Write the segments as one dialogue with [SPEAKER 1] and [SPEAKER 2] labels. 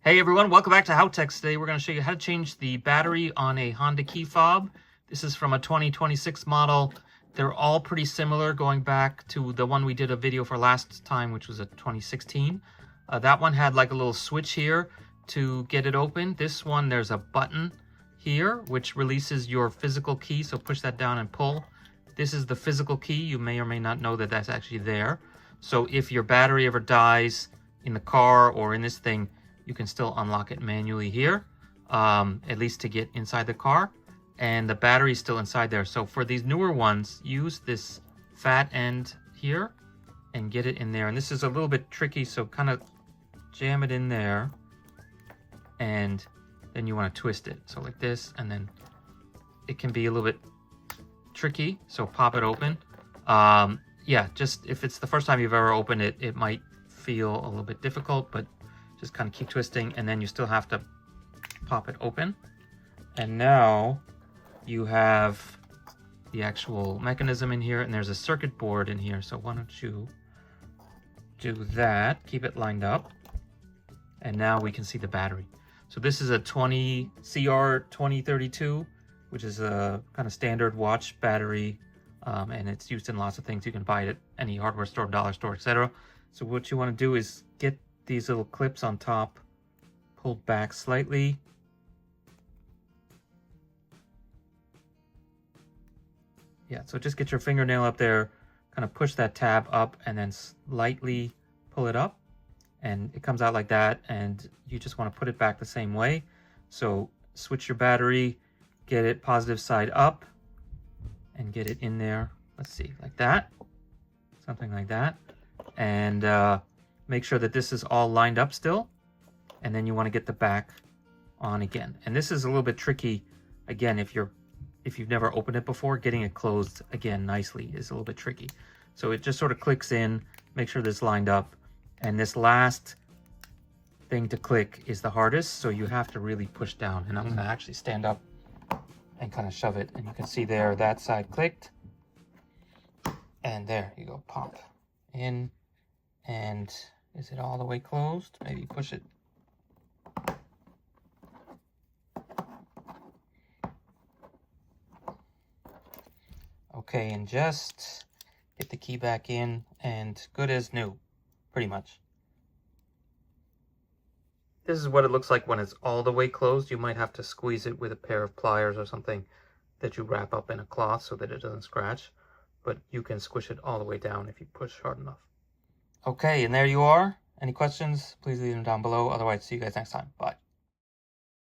[SPEAKER 1] Hey everyone, welcome back to HowTechs. Today we're going to show you how to change the battery on a Honda Key Fob. This is from a 2026 model. They're all pretty similar going back to the one we did a video for last time, which was a 2016. That one had like a little switch here to get it open. This one, there's a button here which releases your physical key, so push that down and pull. This is the physical key. You may or may not know that that's actually there. So if your battery ever dies in the car or in this thing, you can still unlock it manually here, at least to get inside the car. And the battery is still inside there. So for these newer ones, use this fat end here and get it in there. And this is a little bit tricky, so kind of jam it in there. And then you want to twist it. So like this, and then it can be a little bit tricky. So pop it open. Yeah, just if it's the first time you've ever opened it, it might feel a little bit difficult, but just kind of keep twisting, and then you still have to pop it open. And now you have the actual mechanism in here, and there's a circuit board in here. So why don't you do that, keep it lined up, and now we can see the battery. So this is a CR2032, which is a kind of standard watch battery, and it's used in lots of things. You can buy it at any hardware store, dollar store, etc. So what you want to do is get these little clips on top pulled back slightly. Yeah, so just get your fingernail up there, kind of push that tab up, and then slightly pull it up, and it comes out like that. And you just want to put it back the same way. So switch your battery, get it positive side up, and get it in there. Let's see, like that, something like that. And make sure that this is all lined up still, and then you want to get the back on again. And this is a little bit tricky. Again, if you've never opened it before, getting it closed again nicely is a little bit tricky. So it just sort of clicks in, make sure this lined up, and this last thing to click is the hardest, so you have to really push down. And I'm going to actually stand up and kind of shove it, and you can see there that side clicked, and there you go, pop in. And is it all the way closed? Maybe push it. Okay, and just get the key back in, and good as new, pretty much. This is what it looks like when it's all the way closed. You might have to squeeze it with a pair of pliers or something that you wrap up in a cloth so that it doesn't scratch. But you can squish it all the way down if you push hard enough. Okay, and there you are. Any questions, please leave them down below. Otherwise, see you guys next time. Bye.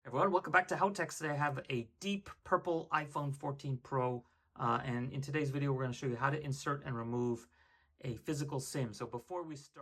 [SPEAKER 1] Everyone, welcome back to HowTechs. Today I have a deep purple iPhone 14 Pro. And in today's video, we're going to show you how to insert and remove a physical SIM. So before we start...